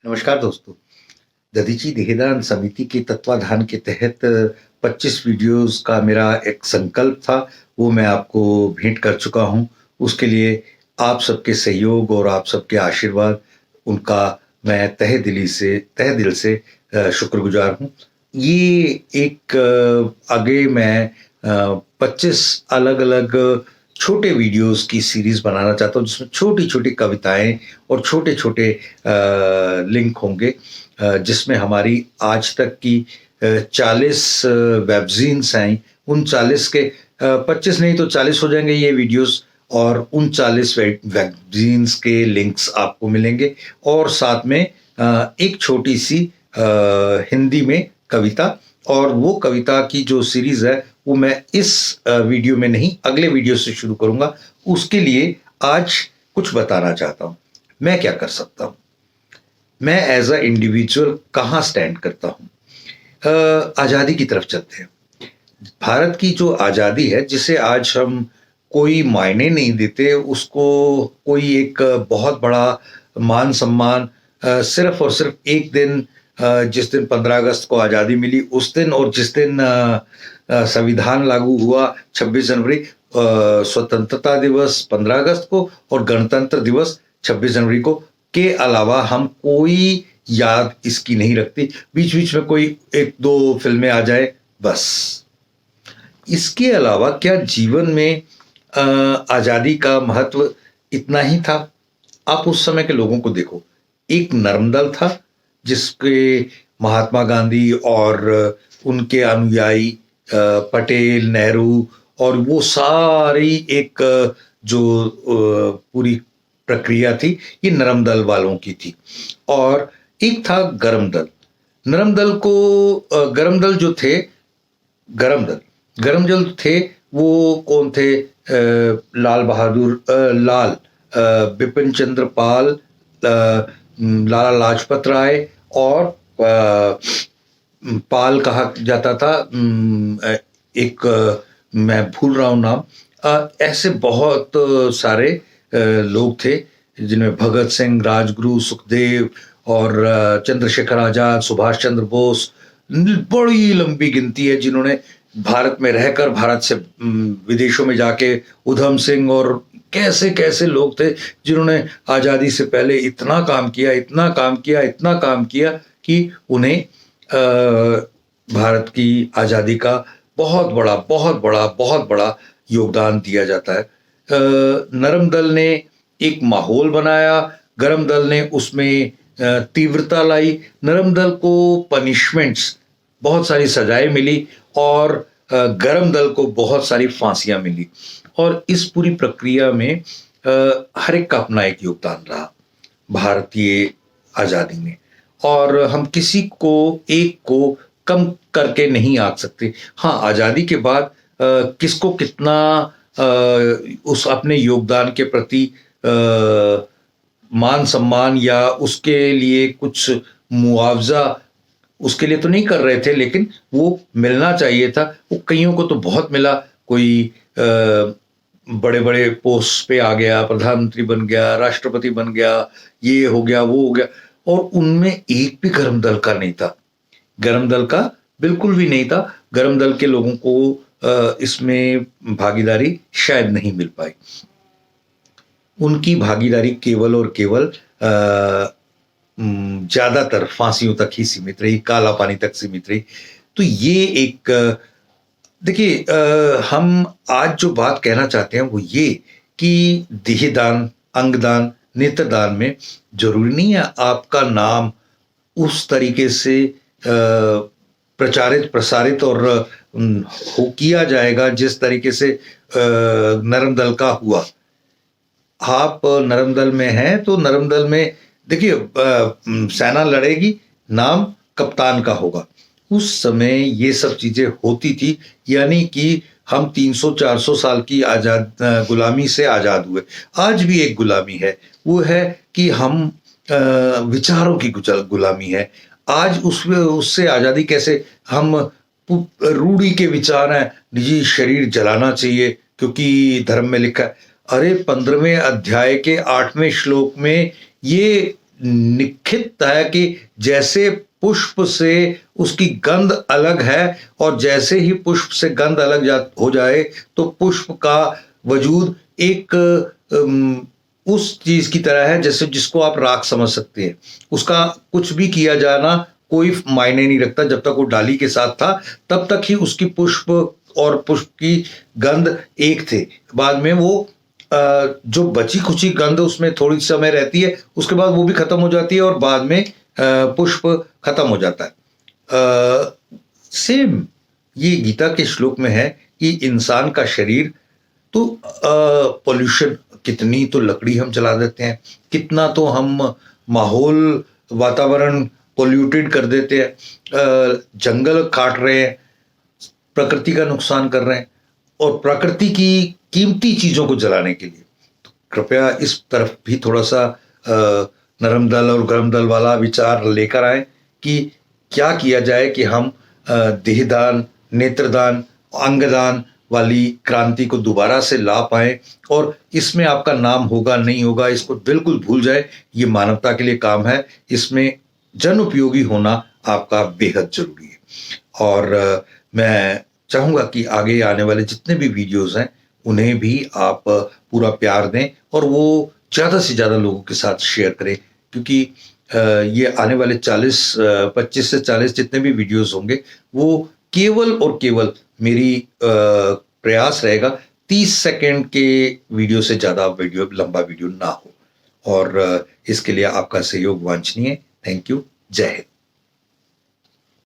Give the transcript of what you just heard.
नमस्कार दोस्तों। दधीची देहदान समिति के तत्वाधान के तहत 25 वीडियोस का मेरा एक संकल्प था, वो मैं आपको भेंट कर चुका हूँ। उसके लिए आप सबके सहयोग और आप सबके आशीर्वाद, उनका मैं तहे दिल से शुक्रगुजार हूँ। ये एक आगे मैं 25 अलग-अलग छोटे वीडियोस की सीरीज़ बनाना चाहता हूँ, जिसमें छोटी-छोटी कविताएँ और छोटे-छोटे लिंक होंगे, जिसमें हमारी आज तक की 40 वेबज़ीन्स हैं। उन 40 के 25 नहीं तो 40 हो जाएँगे ये वीडियोस, और उन 40 वेबज़ीन्स के लिंक्स आपको मिलेंगे, और साथ में एक छोटी-सी हिंदी में कविता, और वो कविता की जो सीरीज़ है वो मैं इस वीडियो में नहीं, अगले वीडियो से शुरू करूँगा। उसके लिए आज कुछ बताना चाहता हूँ। मैं क्या कर सकता हूँ? मैं एज़ अ इंडिविजुअल कहाँ स्टैंड करता हूँ? आज़ादी की तरफ चलते हैं। भारत की जो आज़ादी है, जिसे आज हम कोई मायने नहीं देते, उसको कोई एक बहुत बड़ा मान-सम्मान सिर्फ़ और सिर्फ़ एक दिन, जिस दिन 15 अगस्त को आज़ादी मिली उस दिन, और जिस दिन संविधान लागू हुआ 26 जनवरी, स्वतंत्रता दिवस 15 अगस्त को और गणतंत्र दिवस 26 जनवरी को, के अलावा हम कोई याद इसकी नहीं रखते। बीच-बीच में कोई 1-2 फ़िल्में आ जाए, बस। इसके अलावा क्या जीवन में आज़ादी का महत्व इतना ही था? आप उस समय के लोगों को देखो। एक नर्मदल था, जिसके महात्मा गांधी और उनके अनुयायी पटेल, नेहरू और वो सारी एक जो पूरी प्रक्रिया थी, ये नरम दल वालों की थी। और एक था गरम दल। नरम दल को गरम दल जो थे, गरम दल थे, वो कौन थे? लाल बहादुर लाल, बिपिन चंद्र पाल, लाला लाजपत राय, और पाल कहा जाता था, एक मैं भूल रहा हूँ नाम। ऐसे बहुत सारे लोग थे, जिनमें भगत सिंह, राजगुरु, सुखदेव और चंद्रशेखर आजाद, सुभाष चंद्र बोस, बड़ी लंबी गिनती है, जिन्होंने भारत में रहकर, भारत से विदेशों में जाके, उधम सिंह, और कैसे कैसे लोग थे जिन्होंने आज़ादी से पहले इतना काम किया, इतना काम किया, इतना काम किया कि उन्हें भारत की आज़ादी का बहुत बड़ा योगदान दिया जाता है। नरम दल ने एक माहौल बनाया, गरम दल ने उसमें तीव्रता लाई। नरम दल को पनिशमेंट्स, बहुत सारी सजाएं मिली, और गरम दल को बहुत सारी फांसियां मिली, और इस पूरी प्रक्रिया में हर एक का अपना एक योगदान रहा भारतीय आज़ादी में, और हम किसी को एक को कम करके नहीं आंक सकते। हाँ, आज़ादी के बाद किसको कितना उस अपने योगदान के प्रति मान सम्मान या उसके लिए कुछ मुआवजा उसके लिए तो नहीं कर रहे थे, लेकिन वो मिलना चाहिए था। वो कईयों को तो बहुत मिला, कोई बड़े बड़े पोस्ट पे आ गया, प्रधानमंत्री बन गया, राष्ट्रपति बन गया, ये हो गया, वो हो गया, और उनमें एक भी गरम दल का नहीं था। गरम दल का बिल्कुल भी नहीं था। गरम दल के लोगों को इसमें भागीदारी शायद नहीं मिल पाई। उनकी भागीदारी केवल और केवल ज्यादातर फांसियों तक ही सीमित रही, काला पानी तक सीमित रही। तो ये एक देखिए, हम आज जो बात कहना चाहते हैं वो ये कि देहदान, अंगदान, नेत्रदान में जरूरी नहीं है आपका नाम उस तरीके से प्रचारित, प्रसारित और हो किया जाएगा जिस तरीके से नरम दल का हुआ। आप नरम दल में हैं तो नरम दल में देखिए, सेना लड़ेगी, नाम कप्तान का होगा। उस समय ये सब चीजें होती थी, यानी कि हम 300-400 साल की गुलामी से आजाद हुए। आज भी एक गुलामी है, वो है कि हम विचारों की गुलामी है। आज उससे आजादी कैसे? हम रूढ़ी के विचार हैं, निजी शरीर जलाना चाहिए क्योंकि धर्म में लिखा है। अरे 15वें अध्याय के 8वें श्लोक में ये निखित है कि जैसे पुष्प से उसकी गंध अलग है और जैसे ही पुष्प से गंध अलग हो जाए तो पुष्प का वजूद एक उस चीज की तरह है जैसे जिसको आप राख समझ सकते हैं। उसका कुछ भी किया जाना कोई मायने नहीं रखता। जब तक वो डाली के साथ था तब तक ही उसकी पुष्प और पुष्प की गंध एक थे। बाद में वो जो बची खुची गंध उसमें थोड़ी समय रहती है, उसके बाद वो भी खत्म हो जाती है और बाद में पुष्प खत्म हो जाता है। सेम ये गीता के श्लोक में है कि इंसान का शरीर तो पोल्यूशन, कितनी तो लकड़ी हम जला देते हैं, कितना तो हम माहौल वातावरण पोल्यूटेड कर देते हैं, जंगल काट रहे हैं, प्रकृति का नुकसान कर रहे हैं और प्रकृति की कीमती चीजों को जलाने के लिए। तो कृपया इस तरफ भी थोड़ा सा नरम दल और गरम दल वाला विचार लेकर आए कि क्या किया जाए कि हम देहदान, नेत्रदान, अंगदान वाली क्रांति को दोबारा से ला पाए। और इसमें आपका नाम होगा नहीं होगा इसको बिल्कुल भूल जाए, ये मानवता के लिए काम है, इसमें जन उपयोगी होना आपका बेहद जरूरी है। और मैं चाहूँगा कि आगे आने वाले जितने भी वीडियोस हैं उन्हें भी आप पूरा प्यार दें और वो ज़्यादा से ज़्यादा लोगों के साथ शेयर करें, क्योंकि ये आने वाले 25 से 40 जितने भी वीडियोस होंगे वो केवल और केवल मेरी प्रयास रहेगा 30 सेकंड के वीडियो से ज़्यादा वीडियो, लंबा वीडियो ना हो। और इसके लिए आपका सहयोग वांछनीय। Thank you. जय हिंद।